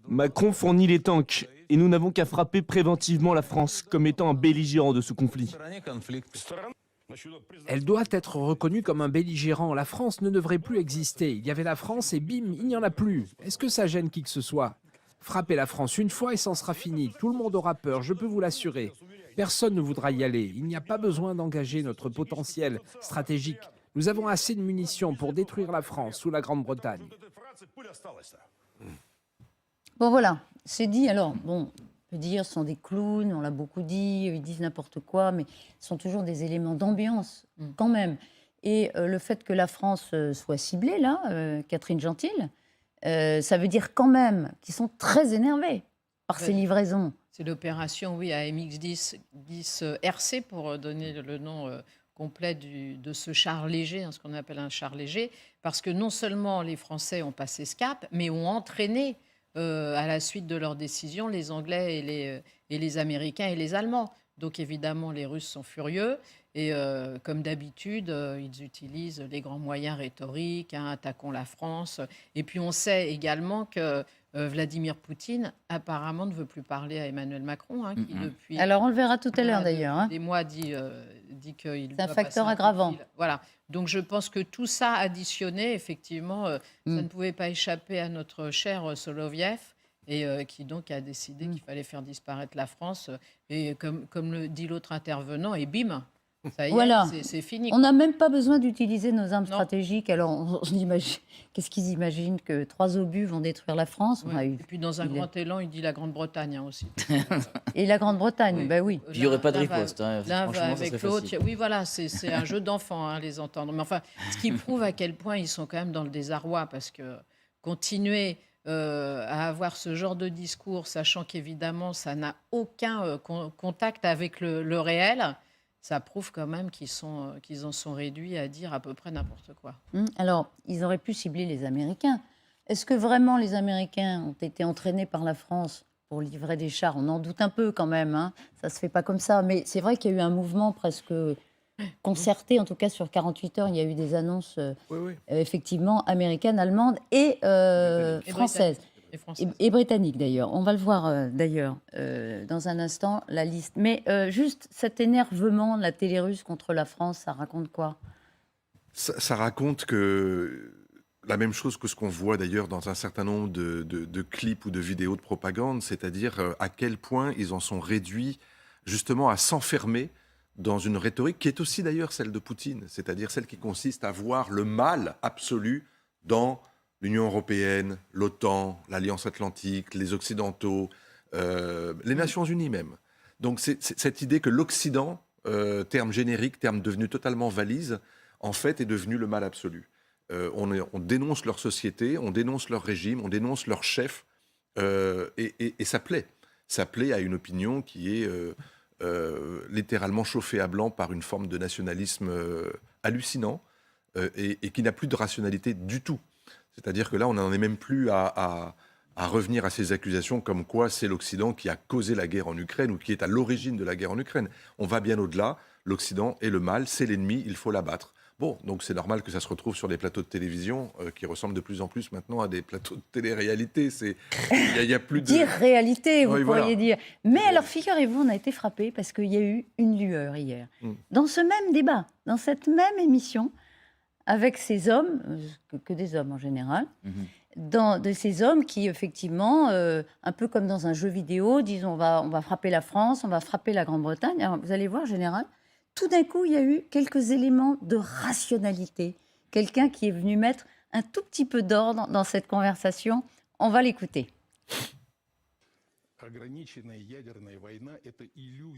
Macron fournit les tanks et nous n'avons qu'à frapper préventivement la France comme étant un belligérant de ce conflit. Elle doit être reconnue comme un belligérant. La France ne devrait plus exister. Il y avait la France et bim, il n'y en a plus. Est-ce que ça gêne qui que ce soit? Frappez la France une fois et c'en sera fini. Tout le monde aura peur, je peux vous l'assurer. Personne ne voudra y aller. Il n'y a pas besoin d'engager notre potentiel stratégique. Nous avons assez de munitions pour détruire la France ou la Grande-Bretagne. Bon, voilà, c'est dit. Alors, bon, on peut dire ce sont des clowns, on l'a beaucoup dit, ils disent n'importe quoi, mais ce sont toujours des éléments d'ambiance, quand même. Et le fait que la France soit ciblée, là, Catherine Gentil, ça veut dire quand même qu'ils sont très énervés par ces livraisons. C'est l'opération, oui, AMX-10 RC, pour donner le nom complet de ce char léger, ce qu'on appelle un char léger, parce que non seulement les Français ont passé ce cap, mais ont entraîné, à la suite de leur décision, les Anglais et les Américains et les Allemands. Donc évidemment, les Russes sont furieux. Et comme d'habitude, ils utilisent les grands moyens rhétoriques, attaquons la France. Et puis on sait également que Vladimir Poutine apparemment ne veut plus parler à Emmanuel Macron, qui depuis... Alors on le verra tout à l'heure d'ailleurs. Des mois dit qu'il c'est un facteur aggravant. Voilà. Donc je pense que tout ça additionné, effectivement, ça ne pouvait pas échapper à notre cher Soloviev. Et qui donc a décidé qu'il fallait faire disparaître la France. Et comme le dit l'autre intervenant, et bim, ça y est, voilà. C'est fini. On n'a même pas besoin d'utiliser nos armes stratégiques. Alors, qu'est-ce qu'ils imaginent que 3 obus vont détruire la France? Et puis dans un grand élan, il dit la Grande-Bretagne aussi. Et la Grande-Bretagne, oui. Puis il n'y aurait pas de riposte. L'un va avec l'autre. Oui, voilà, c'est un jeu d'enfant, les entendre. Mais enfin, ce qui prouve à quel point ils sont quand même dans le désarroi, parce que continuer à avoir ce genre de discours, sachant qu'évidemment, ça n'a aucun contact avec le réel, ça prouve quand même qu'ils en sont réduits à dire à peu près n'importe quoi. Alors, ils auraient pu cibler les Américains. Est-ce que vraiment les Américains ont été entraînés par la France pour livrer des chars? On en doute un peu quand même, ça ne se fait pas comme ça. Mais c'est vrai qu'il y a eu un mouvement presque concerté, en tout cas sur 48 heures, il y a eu des annonces effectivement américaines, allemandes et françaises. Et britanniques d'ailleurs. On va le voir d'ailleurs dans un instant, la liste. Mais juste cet énervement de la télé russe contre la France, ça raconte quoi? Ça raconte que la même chose que ce qu'on voit d'ailleurs dans un certain nombre de clips ou de vidéos de propagande, c'est-à-dire à quel point ils en sont réduits justement à s'enfermer dans une rhétorique qui est aussi d'ailleurs celle de Poutine, c'est-à-dire celle qui consiste à voir le mal absolu dans l'Union européenne, l'OTAN, l'Alliance Atlantique, les Occidentaux, les Nations Unies même. Donc c'est cette idée que l'Occident, terme générique, terme devenu totalement valise, en fait est devenu le mal absolu. On dénonce leur société, on dénonce leur régime, on dénonce leur chef, et ça plaît. Ça plaît à une opinion qui est littéralement chauffée à blanc par une forme de nationalisme hallucinant et qui n'a plus de rationalité du tout. C'est-à-dire que là, on n'en est même plus à revenir à ces accusations comme quoi c'est l'Occident qui a causé la guerre en Ukraine ou qui est à l'origine de la guerre en Ukraine. On va bien au-delà. L'Occident est le mal, c'est l'ennemi, il faut l'abattre. Bon, donc c'est normal que ça se retrouve sur des plateaux de télévision qui ressemblent de plus en plus maintenant à des plateaux de télé-réalité. Il y a plus de... Dire réalité, vous pourriez dire. Mais alors, figurez-vous, on a été frappés parce qu'il y a eu une lueur hier. Dans ce même débat, dans cette même émission, avec ces hommes, que des hommes en général, de ces hommes qui, effectivement, un peu comme dans un jeu vidéo, disent on va frapper la France, on va frapper la Grande-Bretagne. Alors, vous allez voir, en général, tout d'un coup, il y a eu quelques éléments de rationalité. Quelqu'un qui est venu mettre un tout petit peu d'ordre dans cette conversation. On va l'écouter.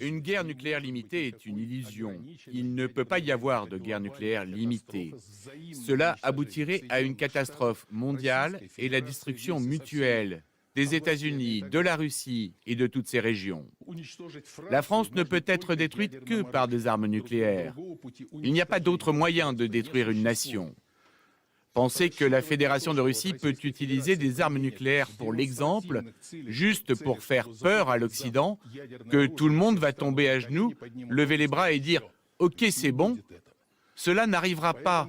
Une guerre nucléaire limitée est une illusion. Il ne peut pas y avoir de guerre nucléaire limitée. Cela aboutirait à une catastrophe mondiale et la destruction mutuelle des États-Unis, de la Russie et de toutes ces régions. La France ne peut être détruite que par des armes nucléaires. Il n'y a pas d'autre moyen de détruire une nation. Pensez que la Fédération de Russie peut utiliser des armes nucléaires pour l'exemple, juste pour faire peur à l'Occident, que tout le monde va tomber à genoux, lever les bras et dire « Ok, c'est bon ». Cela n'arrivera pas.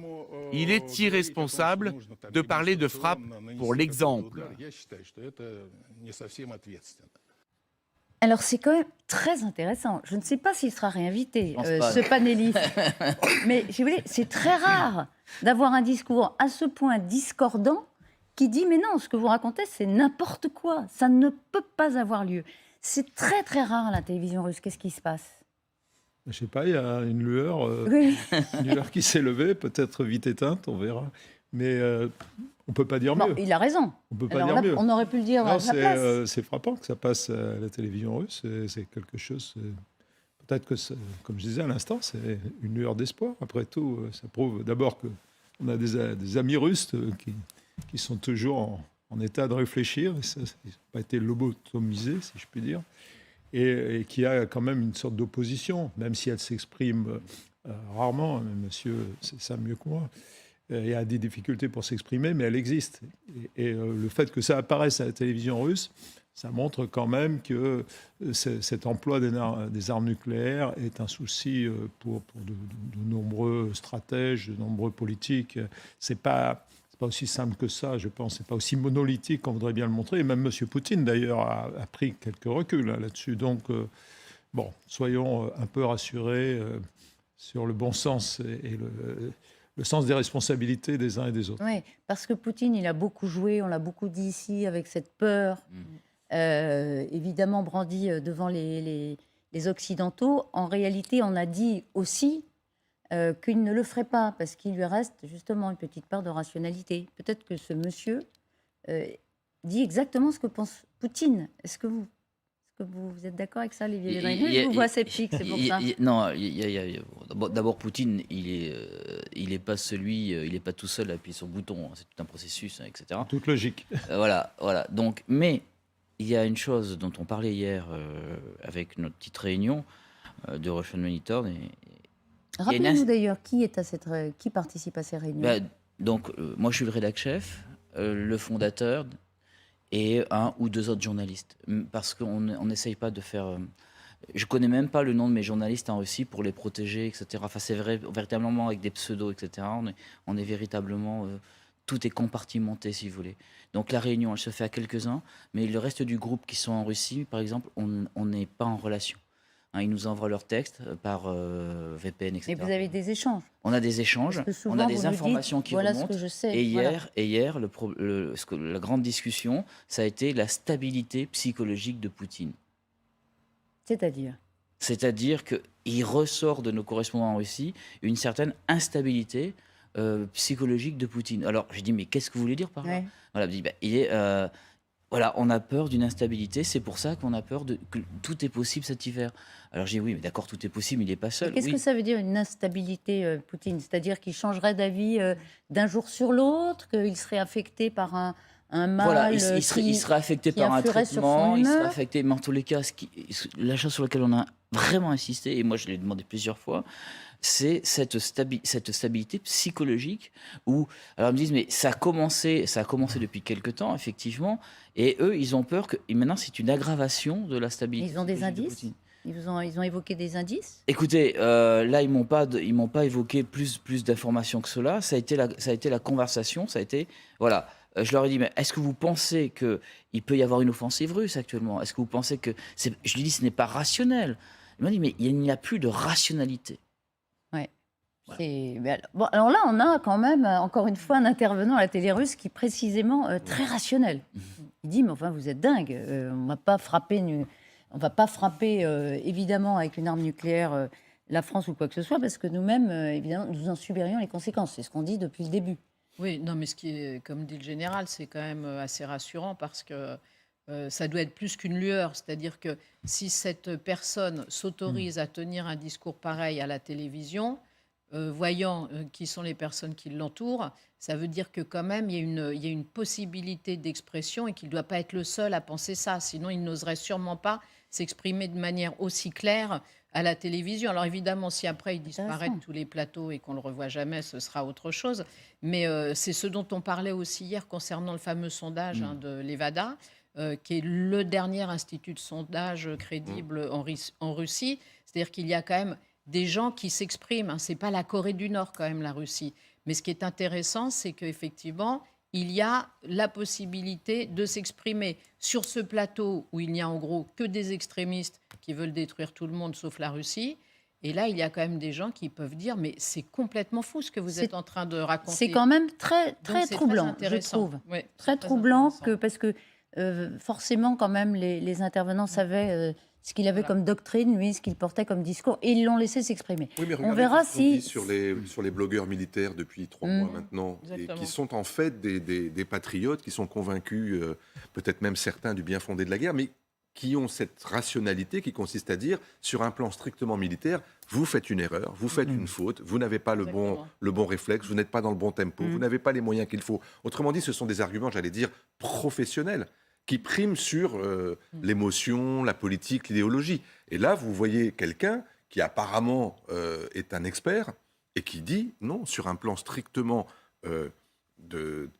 Il est irresponsable de parler de frappe pour l'exemple. Alors, c'est quand même très intéressant. Je ne sais pas s'il sera réinvité, Je pense pas, ce non. panéliste. Mais si vous voulez, c'est très rare d'avoir un discours à ce point discordant qui dit « Mais non, ce que vous racontez, c'est n'importe quoi. Ça ne peut pas avoir lieu. » C'est très, très rare à la télévision russe. Qu'est-ce qui se passe? Je sais pas, il y a une lueur, Oui. une lueur qui s'est levée, peut-être vite éteinte, on verra. Mais on peut pas dire Bon, mieux. il a raison. On peut pas Alors dire là, mieux. on aurait pu le dire Non, à sa place. c'est frappant que ça passe à la télévision russe. C'est quelque chose. Peut-être que, comme je disais à l'instant, c'est une lueur d'espoir. Après tout, ça prouve d'abord qu'on a des amis russes qui sont toujours en état de réfléchir. Et ça, ils n'ont pas été lobotomisés, si je puis dire. Et qui a quand même une sorte d'opposition, même si elle s'exprime rarement. Monsieur sait ça mieux que moi. Il y a des difficultés pour s'exprimer, mais elle existe. Et le fait que ça apparaisse à la télévision russe, ça montre quand même que cet emploi des armes nucléaires est un souci pour de nombreux stratèges, de nombreux politiques. C'est pas aussi simple que ça, je pense. C'est pas aussi monolithique qu'on voudrait bien le montrer. Et même M. Poutine, d'ailleurs, a pris quelques reculs là-dessus. Donc, bon, soyons un peu rassurés sur le bon sens et le sens des responsabilités des uns et des autres. Oui, parce que Poutine, il a beaucoup joué, on l'a beaucoup dit ici, avec cette peur, évidemment brandie devant les Occidentaux. En réalité, on a dit aussi qu'il ne le ferait pas, parce qu'il lui reste justement une petite part de rationalité. Peut-être que ce monsieur dit exactement ce que pense Poutine. Est-ce que vous êtes d'accord avec ça, Olivier Védrine? Je vous vois sceptique, c'est pour ça. Non, d'abord Poutine, il est pas tout seul à appuyer sur le bouton. C'est tout un processus, etc. Toute logique. Voilà. Donc, mais il y a une chose dont on parlait hier avec notre petite réunion de Russian Monitor. Rappelez-nous d'ailleurs qui participe à ces réunions. Moi, je suis le rédac-chef, le fondateur et un ou deux autres journalistes. Parce qu'on n'essaye pas de faire... je connais même pas le nom de mes journalistes en Russie pour les protéger, etc. Enfin, c'est vrai, véritablement avec des pseudos, etc. On est véritablement... tout est compartimenté, si vous voulez. Donc la réunion, elle se fait à quelques-uns, mais le reste du groupe qui sont en Russie, par exemple, on n'est pas en relation. Ils nous envoient leurs textes par VPN, etc. Mais vous avez des échanges. On a des échanges, on a des informations qui remontent. Ce que je sais. Et hier, la grande discussion, ça a été la stabilité psychologique de Poutine. C'est-à-dire qu'il ressort de nos correspondants en Russie une certaine instabilité psychologique de Poutine. Alors, j'ai dit, mais qu'est-ce que vous voulez dire par là? Voilà, on a peur d'une instabilité, c'est pour ça qu'on a peur que tout est possible cet hiver. Alors j'ai dit, oui, mais d'accord, tout est possible, il n'est pas seul. Qu'est-ce que ça veut dire une instabilité, Poutine? C'est-à-dire qu'il changerait d'avis d'un jour sur l'autre, qu'il serait affecté par un mal? Voilà, il serait affecté par un traitement, il serait affecté, mais en tous les cas, la chose sur laquelle on a vraiment insisté, et moi je l'ai demandé plusieurs fois, c'est cette stabilité psychologique où, alors ils me disent, mais ça a commencé depuis quelque temps, effectivement, et eux, ils ont peur que, et maintenant c'est une aggravation de la stabilité. Ils ont des indices? Ils ont évoqué des indices? Écoutez, là, ils m'ont pas évoqué plus d'informations que cela. Ça a été la conversation, voilà. Je leur ai dit, mais est-ce que vous pensez qu'il peut y avoir une offensive russe actuellement? Est-ce que vous pensez que... Je lui ai dit, ce n'est pas rationnel. Ils m'ont dit, mais il n'y a plus de rationalité. Ouais. Bon, alors là, on a quand même, encore une fois, un intervenant à la télé russe qui est précisément très rationnel. Il dit, mais enfin, vous êtes dingue, on ne va pas frapper, évidemment, avec une arme nucléaire la France ou quoi que ce soit, parce que nous-mêmes, évidemment, nous en subirions les conséquences. C'est ce qu'on dit depuis le début. Oui, non, mais ce qui est, comme dit le général, c'est quand même assez rassurant parce que ça doit être plus qu'une lueur. C'est-à-dire que si cette personne s'autorise à tenir un discours pareil à la télévision, voyant qui sont les personnes qui l'entourent, ça veut dire que quand même, il y a une possibilité d'expression et qu'il ne doit pas être le seul à penser ça. Sinon, il n'oserait sûrement pas s'exprimer de manière aussi claire à la télévision. Alors évidemment, si après il disparaît de tous les plateaux et qu'on ne le revoit jamais, ce sera autre chose. Mais c'est ce dont on parlait aussi hier concernant le fameux sondage de l'Evada, qui est le dernier institut de sondage crédible en Russie. C'est-à-dire qu'il y a quand même des gens qui s'expriment. Hein. Ce n'est pas la Corée du Nord, quand même, la Russie. Mais ce qui est intéressant, c'est qu'effectivement, il y a la possibilité de s'exprimer sur ce plateau où il n'y a en gros que des extrémistes qui veulent détruire tout le monde, sauf la Russie. Et là, il y a quand même des gens qui peuvent dire « mais c'est complètement fou ce que vous êtes en train de raconter ». C'est quand même très Donc, troublant, je trouve. Oui, Très troublant, parce que forcément, quand même, les intervenants savaient ce qu'il avait comme doctrine, lui, ce qu'il portait comme discours, et ils l'ont laissé s'exprimer. Oui, mais on verra ce qu'on dit si... sur les blogueurs militaires depuis 3 mois maintenant, et qui sont en fait des patriotes, qui sont convaincus, peut-être même certains, du bien fondé de la guerre, mais qui ont cette rationalité qui consiste à dire, sur un plan strictement militaire, vous faites une erreur, vous faites une faute, vous n'avez pas le bon réflexe, vous n'êtes pas dans le bon tempo, vous n'avez pas les moyens qu'il faut. Autrement dit, ce sont des arguments, j'allais dire, professionnels, qui priment sur l'émotion, la politique, l'idéologie. Et là, vous voyez quelqu'un qui apparemment est un expert et qui dit, non, sur un plan strictement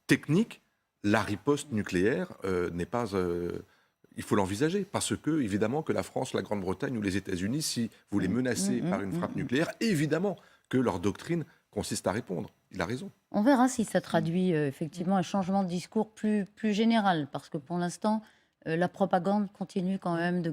technique, la riposte nucléaire n'est pas... il faut l'envisager, parce que, évidemment, que la France, la Grande-Bretagne ou les États-Unis, si vous les menacez par une frappe nucléaire, évidemment que leur doctrine consiste à répondre. Il a raison. On verra si ça traduit effectivement un changement de discours plus général, parce que pour l'instant, la propagande continue quand même de